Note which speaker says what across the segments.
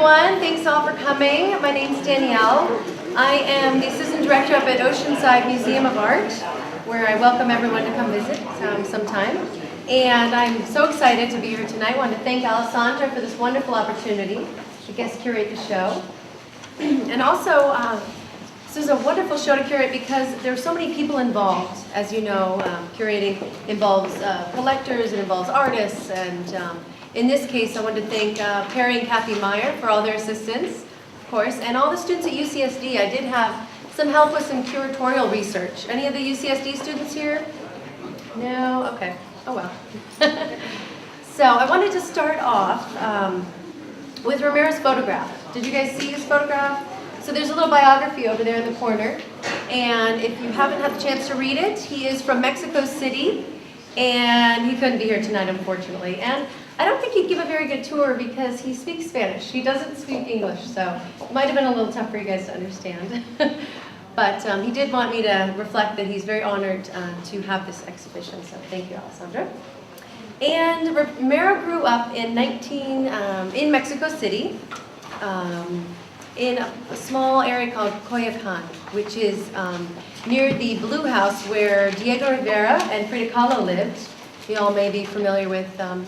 Speaker 1: everyone. Thanks all for coming. My name's Danielle. I am the assistant director up at Oceanside Museum of Art, where I welcome everyone to come visit sometime. And I'm so excited to be here tonight. I want to thank Alessandra for this wonderful opportunity to guest curate the show. And also, this is a wonderful show to curate because there are so many people involved. As you know, curating involves collectors, it involves artists, and in this case, I want to thank Perry and Kathy Meyer for all their assistance, of course, and all the students at UCSD. I did have some help with some curatorial research. Any of the UCSD students here? No? Okay. Oh well. So I wanted to start off with Romero's photograph. Did you guys see his photograph? So there's a little biography over there in the corner, and if you haven't had the chance to read it, he is from Mexico City, and he couldn't be here tonight, unfortunately. And I don't think he'd give a very good tour because he speaks Spanish. He doesn't speak English, so it might have been a little tough for you guys to understand. But he did want me to reflect that he's very honored to have this exhibition, so thank you, Alessandra. And Romero grew up in Mexico City, in a small area called Coyoacan, which is near the Blue House where Diego Rivera and Frida Kahlo lived. You all may be familiar with them.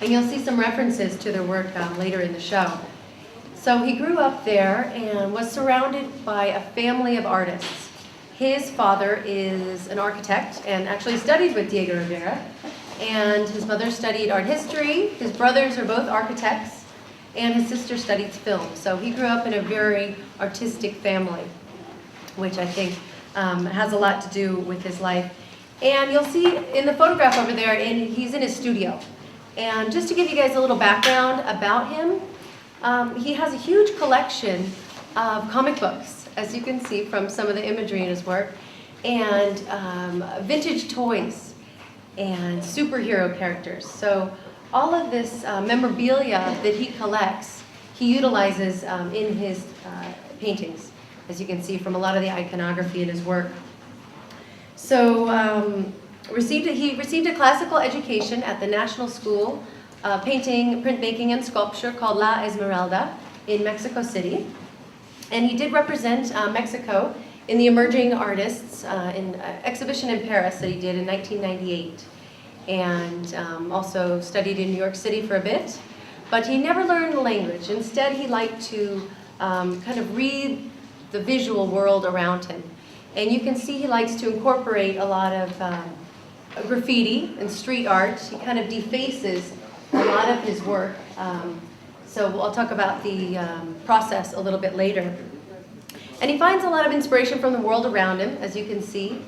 Speaker 1: And you'll see some references to their work later in the show. So he grew up there and was surrounded by a family of artists. His father is an architect and actually studied with Diego Rivera. And his mother studied art history. His brothers are both architects. And his sister studied film. So he grew up in a very artistic family, which I think has a lot to do with his life. And you'll see in the photograph over there, he's in his studio. And just to give you guys a little background about him, he has a huge collection of comic books, as you can see from some of the imagery in his work, and vintage toys, and superhero characters. So all of this memorabilia that he collects, he utilizes in his paintings, as you can see from a lot of the iconography in his work. So he received a classical education at the National School of Painting, Printmaking, and Sculpture called La Esmeralda in Mexico City. And he did represent Mexico in the Emerging Artists in an exhibition in Paris that he did in 1998. And also studied in New York City for a bit. But he never learned the language. Instead, he liked to kind of read the visual world around him. And you can see he likes to incorporate a lot of graffiti and street art. He kind of defaces a lot of his work. So I'll talk about the process a little bit later. And he finds a lot of inspiration from the world around him, as you can see.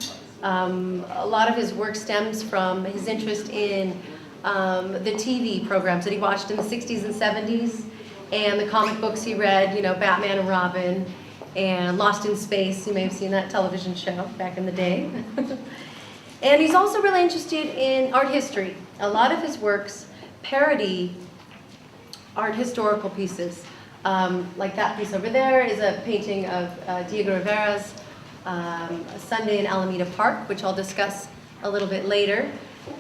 Speaker 1: A lot of his work stems from his interest in the TV programs that he watched in the 60s and 70s, and the comic books he read, you know, Batman and Robin, and Lost in Space. You may have seen that television show back in the day. And he's also really interested in art history. A lot of his works parody art historical pieces. Like that piece over there is a painting of Diego Rivera's Sunday in Alameda Park, which I'll discuss a little bit later.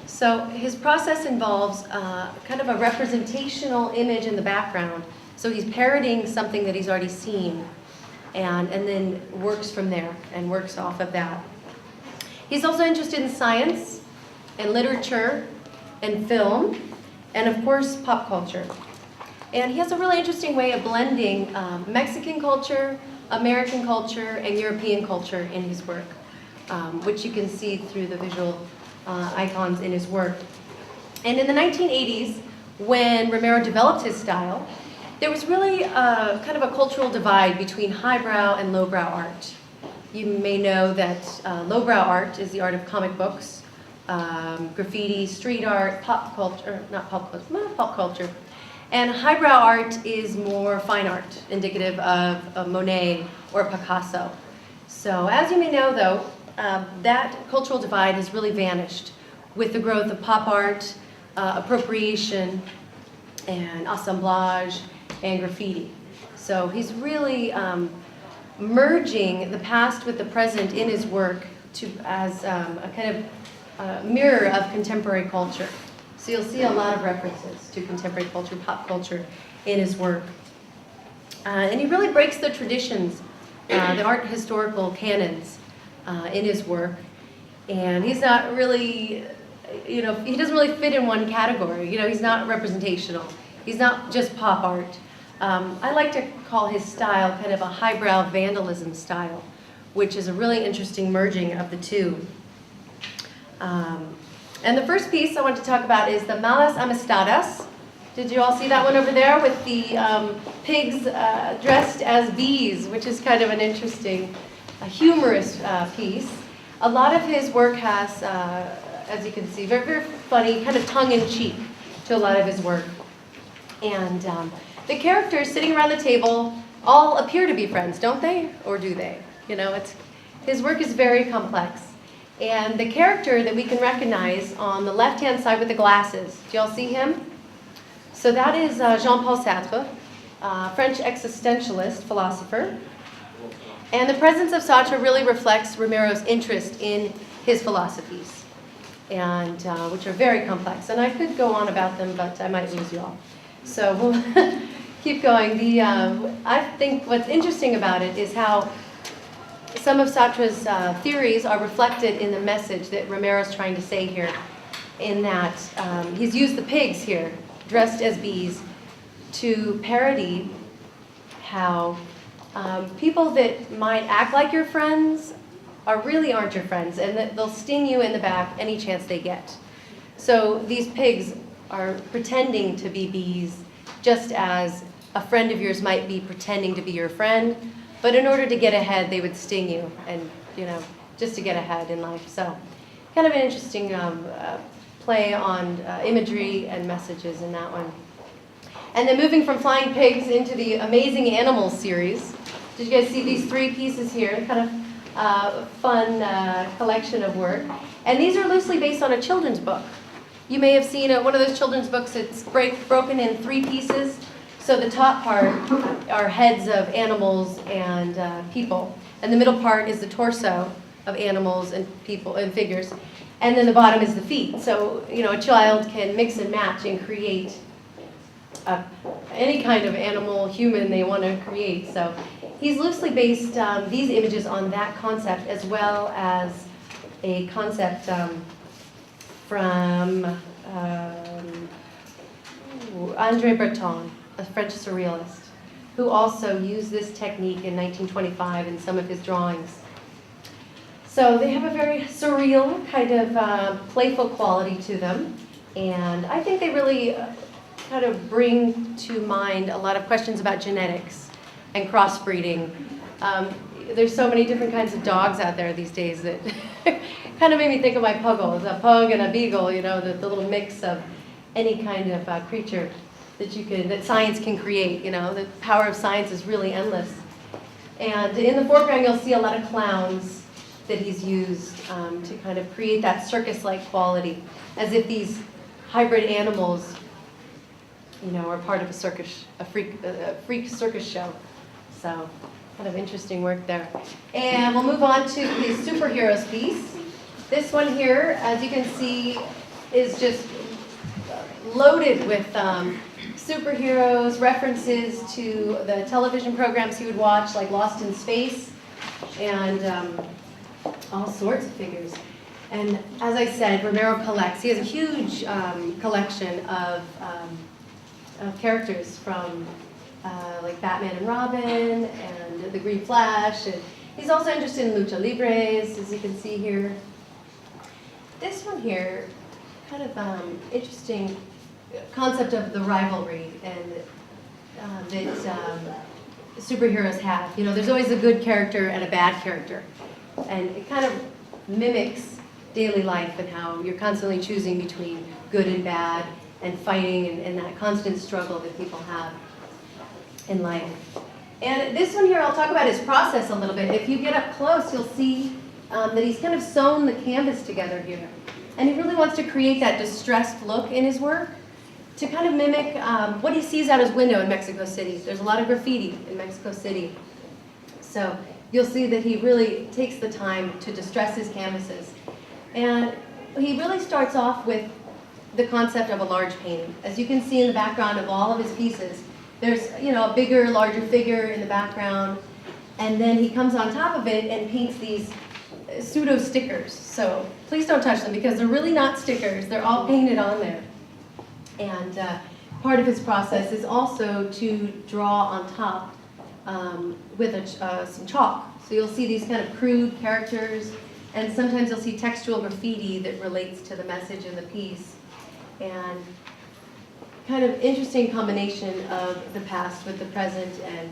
Speaker 1: So his process involves kind of a representational image in the background. So he's parodying something that he's already seen, and then works from there and works off of that. He's also interested in science and literature and film and, of course, pop culture. And he has a really interesting way of blending Mexican culture, American culture, and European culture in his work, which you can see through the visual icons in his work. And in the 1980s, when Romero developed his style, there was really kind of a cultural divide between highbrow and lowbrow art. You may know that lowbrow art is the art of comic books, graffiti, street art, pop culture. And highbrow art is more fine art, indicative of a Monet or a Picasso. So as you may know, though, that cultural divide has really vanished with the growth of pop art, appropriation, and assemblage, and graffiti. So he's really merging the past with the present in his work as a kind of mirror of contemporary culture. So you'll see a lot of references to contemporary culture, pop culture in his work. And he really breaks the traditions, the art historical canons in his work. And he's not really, he doesn't really fit in one category. He's not representational. He's not just pop art. I like to call his style kind of a highbrow vandalism style, which is a really interesting merging of the two. And the first piece I want to talk about is the Malas Amistades. Did you all see that one over there with the pigs dressed as bees, which is kind of an interesting, humorous piece. A lot of his work has, as you can see, very, very funny, kind of tongue-in-cheek to a lot of his work. And the characters sitting around the table all appear to be friends, don't they? Or do they? His work is very complex. And the character that we can recognize on the left-hand side with the glasses, do y'all see him? So that is Jean-Paul Sartre, French existentialist philosopher. And the presence of Sartre really reflects Romero's interest in his philosophies, and which are very complex. And I could go on about them, but I might lose you all. So we'll keep going. I think what's interesting about it is how some of Sartre's theories are reflected in the message that Romero's trying to say here, in that he's used the pigs here, dressed as bees, to parody how people that might act like your friends really aren't your friends, and that they'll sting you in the back any chance they get. So these pigs are pretending to be bees, just as a friend of yours might be pretending to be your friend, but in order to get ahead, they would sting you, and just to get ahead in life. So kind of an interesting play on imagery and messages in that one. And then moving from flying pigs into the Amazing Animals series. Did you guys see these three pieces here? Kind of fun collection of work. And these are loosely based on a children's book. You may have seen one of those children's books that's broken in three pieces. So the top part are heads of animals and people. And the middle part is the torso of animals and people and figures. And then the bottom is the feet. So, a child can mix and match and create any kind of animal, human they want to create. So he's loosely based these images on that concept, as well as a concept from André Breton, a French surrealist, who also used this technique in 1925 in some of his drawings. So they have a very surreal, kind of playful quality to them. And I think they really kind of bring to mind a lot of questions about genetics and crossbreeding. There's so many different kinds of dogs out there these days that kind of made me think of my puggles, a pug and a beagle, the little mix of any kind of creature that science can create. The power of science is really endless. And in the foreground, you'll see a lot of clowns that he's used to kind of create that circus-like quality, as if these hybrid animals, are part of a freak circus show. So, kind of interesting work there. And we'll move on to the superheroes piece. This one here, as you can see, is just loaded with superheroes, references to the television programs he would watch, like Lost in Space, and all sorts of figures. And as I said, Romero collects. He has a huge collection of characters from like Batman and Robin and the Green Flash. And he's also interested in lucha libres, as you can see here. This one here, kind of interesting concept of the rivalry and that superheroes have. There's always a good character and a bad character. And it kind of mimics daily life and how you're constantly choosing between good and bad and fighting and that constant struggle that people have in life. And this one here, I'll talk about his process a little bit. If you get up close, you'll see that he's kind of sewn the canvas together here. And he really wants to create that distressed look in his work to kind of mimic what he sees out his window in Mexico City. There's a lot of graffiti in Mexico City. So you'll see that he really takes the time to distress his canvases. And he really starts off with the concept of a large painting. As you can see in the background of all of his pieces, there's, you know, a bigger, larger figure in the background, and then he comes on top of it and paints these pseudo stickers. So please don't touch them because they're really not stickers. They're all painted on there. And part of his process is also to draw on top with some chalk. So you'll see these kind of crude characters, and sometimes you'll see textual graffiti that relates to the message in the piece. And kind of interesting combination of the past with the present and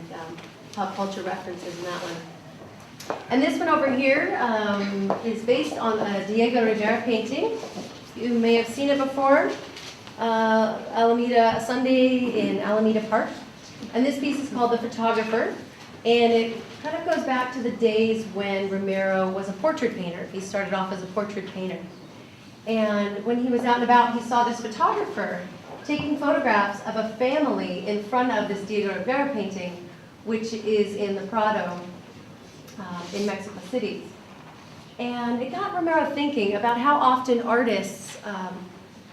Speaker 1: pop culture references in that one. And this one over here is based on a Diego Rivera painting. You may have seen it before, Alameda Sunday in Alameda Park. And this piece is called The Photographer. And it kind of goes back to the days when Romero was a portrait painter. He started off as a portrait painter. And when he was out and about, he saw this photographer taking photographs of a family in front of this Diego Rivera painting, which is in the Prado in Mexico City. And it got Romero thinking about how often artists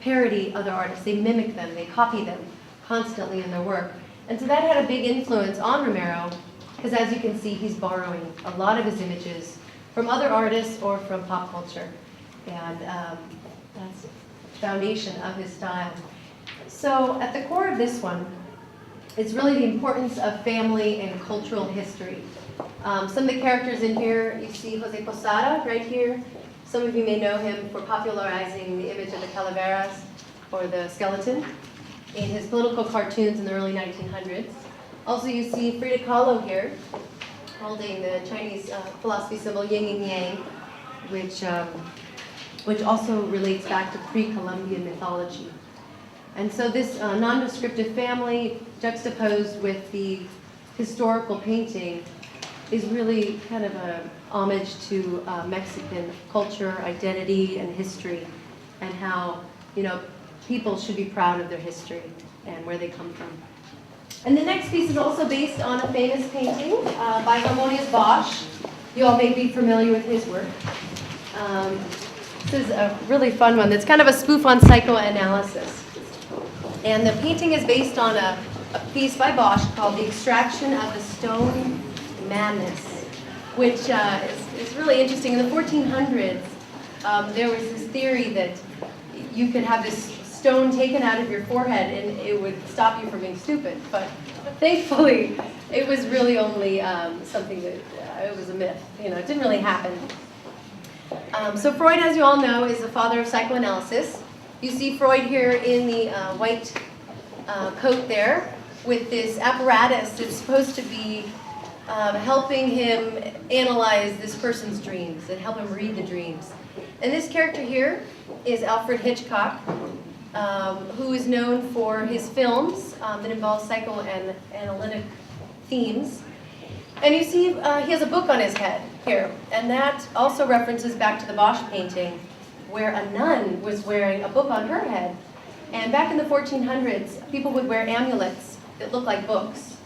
Speaker 1: parody other artists. They mimic them, they copy them constantly in their work. And so that had a big influence on Romero, because as you can see, he's borrowing a lot of his images from other artists or from pop culture. And that's the foundation of his style. So at the core of this one is really the importance of family and cultural history. Some of the characters in here, you see Jose Posada right here. Some of you may know him for popularizing the image of the calaveras or the skeleton in his political cartoons in the early 1900s. Also, you see Frida Kahlo here, holding the Chinese philosophy symbol yin and yang, which also relates back to pre-Columbian mythology. And so this nondescriptive family juxtaposed with the historical painting is really kind of an homage to Mexican culture, identity, and history, and how, you know, people should be proud of their history and where they come from. And the next piece is also based on a famous painting by Harmonious Bosch. You all may be familiar with his work. This is a really fun one that's kind of a spoof on psychoanalysis. And the painting is based on a piece by Bosch called The Extraction of the Stone Madness, which is really interesting. In the 1400s, there was this theory that you could have this stone taken out of your forehead and it would stop you from being stupid. But thankfully, it was really only something that, it was a myth. You know, it didn't really happen. So Freud, as you all know, is the father of psychoanalysis. You see Freud here in the white coat there with this apparatus that's supposed to be helping him analyze this person's dreams and help him read the dreams. And this character here is Alfred Hitchcock, who is known for his films that involve psychoanalytic themes. And you see he has a book on his head here, and that also references back to the Bosch painting, where a nun was wearing a book on her head. And back in the 1400s, people would wear amulets that looked like books.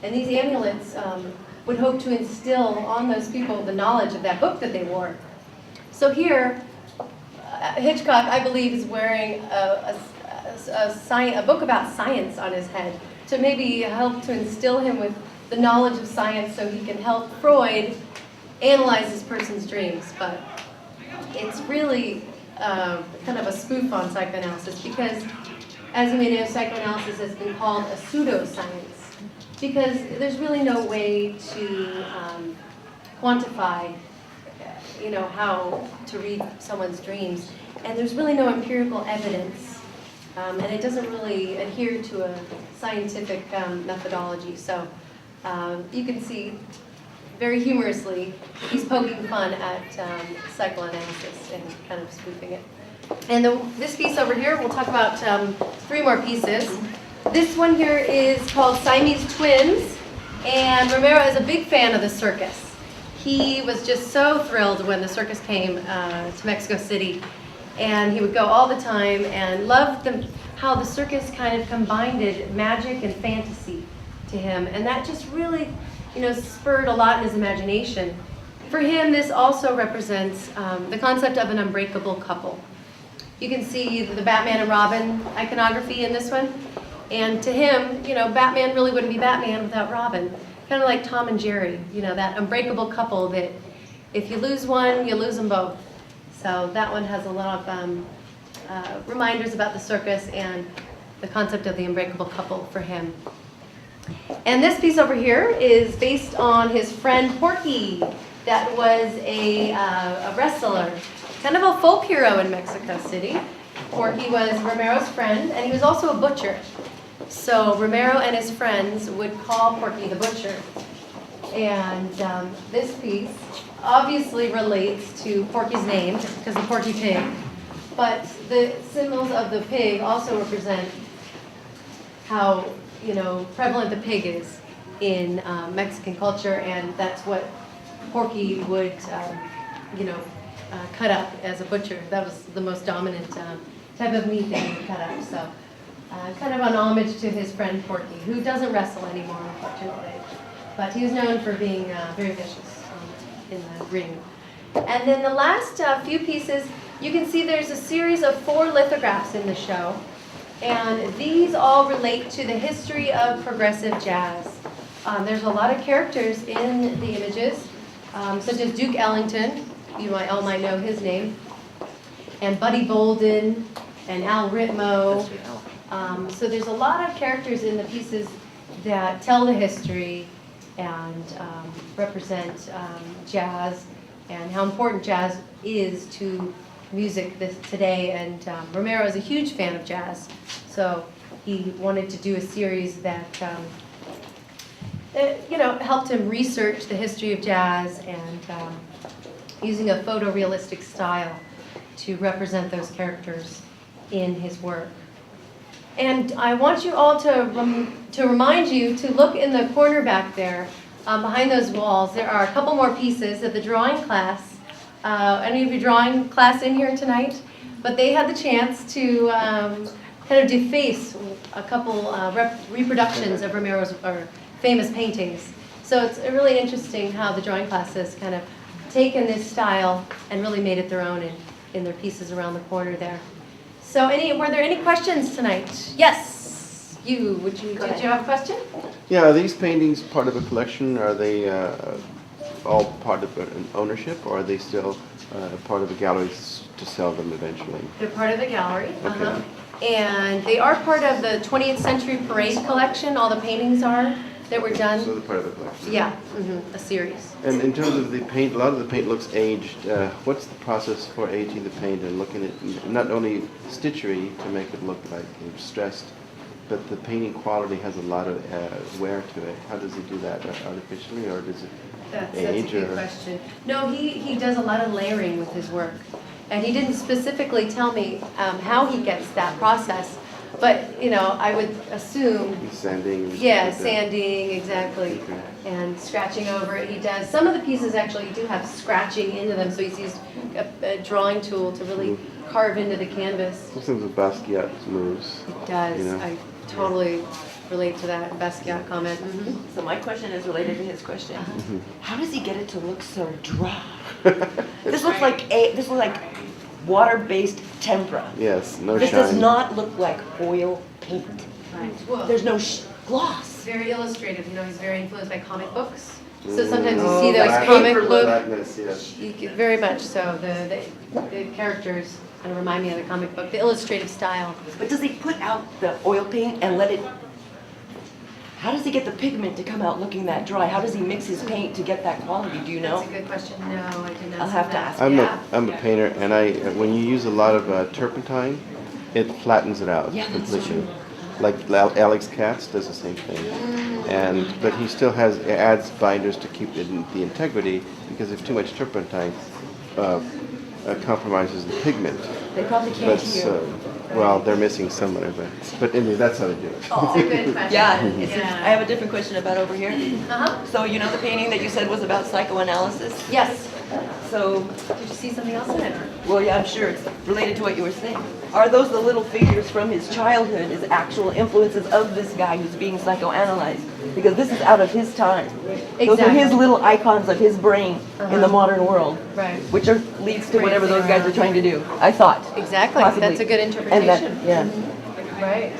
Speaker 1: And these amulets would hope to instill on those people the knowledge of that book that they wore. So here, Hitchcock, I believe, is wearing a book about science on his head to maybe help to instill him with the knowledge of science so he can help Freud analyze this person's dreams. But it's really kind of a spoof on psychoanalysis because, as you may know, psychoanalysis has been called a pseudoscience because there's really no way to quantify, you know, how to read someone's dreams, and there's really no empirical evidence, and it doesn't really adhere to a scientific methodology. So you can see, very humorously, he's poking fun at psychoanalysis and kind of spoofing it. And this piece over here, we'll talk about 3 more pieces. This one here is called Siamese Twins, and Romero is a big fan of the circus. He was just so thrilled when the circus came to Mexico City, and he would go all the time and loved how the circus kind of combined magic and fantasy to him, and that just really, you know, spurred a lot in his imagination. For him, this also represents the concept of an unbreakable couple. You can see the Batman and Robin iconography in this one. And to him, you know, Batman really wouldn't be Batman without Robin. Kind of like Tom and Jerry, you know, that unbreakable couple that if you lose one, you lose them both. So that one has a lot of reminders about the circus and the concept of the unbreakable couple for him. And this piece over here is based on his friend Porky, that was a wrestler, kind of a folk hero in Mexico City. Porky was Romero's friend, and he was also a butcher. So Romero and his friends would call Porky the Butcher. And this piece obviously relates to Porky's name, because of Porky Pig. But the symbols of the pig also represent how, you know, prevalent the pig is in Mexican culture, and that's what Porky would, you know, cut up as a butcher. That was the most dominant type of meat that he would cut up. So kind of an homage to his friend Porky, who doesn't wrestle anymore, unfortunately. But he was known for being very vicious in the ring. And then the last few pieces, you can see there's a series of 4 lithographs in the show. And these all relate to the history of progressive jazz. There's a lot of characters in the images, such as Duke Ellington, you all might know his name, and Buddy Bolden, and Al Ritmo. So there's a lot of characters in the pieces that tell the history and represent jazz and how important jazz is to music today. And Romero is a huge fan of jazz, so he wanted to do a series that you know, helped him research the history of jazz and using a photorealistic style to represent those characters in his work. And I want you all to remind you to look in the corner back there, behind those walls. There are a couple more pieces of the drawing class. Any of you drawing class in here tonight? But they had the chance to kind of deface a couple reproductions of Romero's famous paintings. So it's really interesting how the drawing class has kind of taken this style and really made it their own in their pieces around the corner there. So were there any questions tonight? Yes, did you have a question?
Speaker 2: Yeah, are these paintings part of a collection? Are they all part of an ownership, or are they still part of a gallery to sell them eventually?
Speaker 1: They're part of the gallery.
Speaker 2: Okay.
Speaker 1: And they are part of the 20th Century Parade collection. All the paintings are that were done.
Speaker 2: So they're part of the collection.
Speaker 1: Yeah, a series.
Speaker 2: And in terms of the paint, a lot of the paint looks aged. What's the process for aging the paint and looking at not only stitchery to make it look like it's stressed, but the painting quality has a lot of wear to it. How does he do that? Artificially, or does it
Speaker 1: That's
Speaker 2: age?
Speaker 1: a good question. No, he does a lot of layering with his work. And he didn't specifically tell me how he gets that process. But, you know, I would assume...
Speaker 2: Sanding?
Speaker 1: Yeah, sanding, exactly.
Speaker 2: Okay.
Speaker 1: And scratching over it. He does. Some of the pieces actually do have scratching into them, so he's used a drawing tool to really carve into the canvas.
Speaker 2: Sometimes the Basquiat moves.
Speaker 1: It does.
Speaker 2: You know?
Speaker 1: I totally relate to that Basquiat comment.
Speaker 3: So my question is related to his question. How does he get it to look so dry? This looks like water-based tempera.
Speaker 2: Yes, no
Speaker 3: This
Speaker 2: shine.
Speaker 3: does not look like oil paint.
Speaker 1: Right. Well,
Speaker 3: There's no gloss.
Speaker 1: very illustrative. You know, he's very influenced by comic books. So sometimes you see those
Speaker 2: black-
Speaker 1: comic book,
Speaker 2: blackness, yes.
Speaker 1: very much so. The characters kind of remind me of the comic book, the illustrative style.
Speaker 3: But does he put out the oil paint and let it... How does he get the pigment to come out looking that dry? How does he mix his paint to get that quality? Do you know?
Speaker 1: That's a good question. No, I did not.
Speaker 3: I'll
Speaker 1: see
Speaker 3: have to
Speaker 1: that.
Speaker 3: ask.
Speaker 2: I'm a painter, and when you use a lot of turpentine, it flattens it out
Speaker 3: Yeah, that's
Speaker 2: completely.
Speaker 3: true.
Speaker 2: Like Alex Katz does the same thing, but he still adds binders to keep the integrity, because if too much turpentine compromises the pigment.
Speaker 3: They probably can't
Speaker 2: That's
Speaker 3: hear.
Speaker 2: well, they're missing someone of it. But anyway, that's how they do it.
Speaker 1: It's a good question.
Speaker 3: Yeah,
Speaker 1: Yeah.
Speaker 3: I have a different question about over here.
Speaker 1: Uh-huh.
Speaker 3: So you know the painting that you said was about psychoanalysis?
Speaker 1: Yes.
Speaker 3: So,
Speaker 1: Did you see something else in it?
Speaker 3: well, yeah, I'm sure it's related to what you were saying. Are those the little figures from his childhood, his actual influences of this guy who's being psychoanalyzed? Because this is out of his time. Those are his
Speaker 1: Exactly.
Speaker 3: little icons of his brain in the modern world,
Speaker 1: Right.
Speaker 3: which leads to whatever those guys are trying to do, I thought.
Speaker 1: Exactly.
Speaker 3: Possibly.
Speaker 1: That's a good
Speaker 3: And
Speaker 1: interpretation.
Speaker 3: that, yeah.
Speaker 1: Right.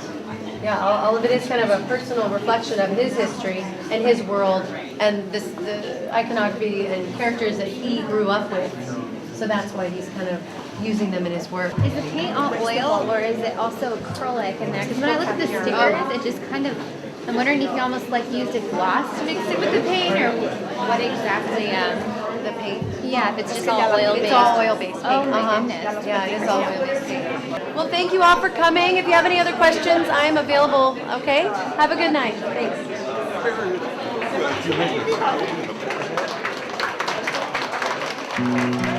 Speaker 1: Yeah, all of it is kind of a personal reflection of his history and his world, and the iconography and characters that he grew up with. So that's why he's kind of using them in his work.
Speaker 4: Is the paint all oil or is it also acrylic in there? Because when I look at the stickers, it just kind of, I'm wondering if you almost like used a gloss to mix it with the paint or what exactly,
Speaker 1: The paint.
Speaker 4: yeah, if it's just all oil-based.
Speaker 1: It's all oil-based paint.
Speaker 4: Oh my goodness.
Speaker 1: Yeah, it is all oil-based paint. Well, thank you all for coming. If you have any other questions, I am available, okay? Have a good night. Thanks.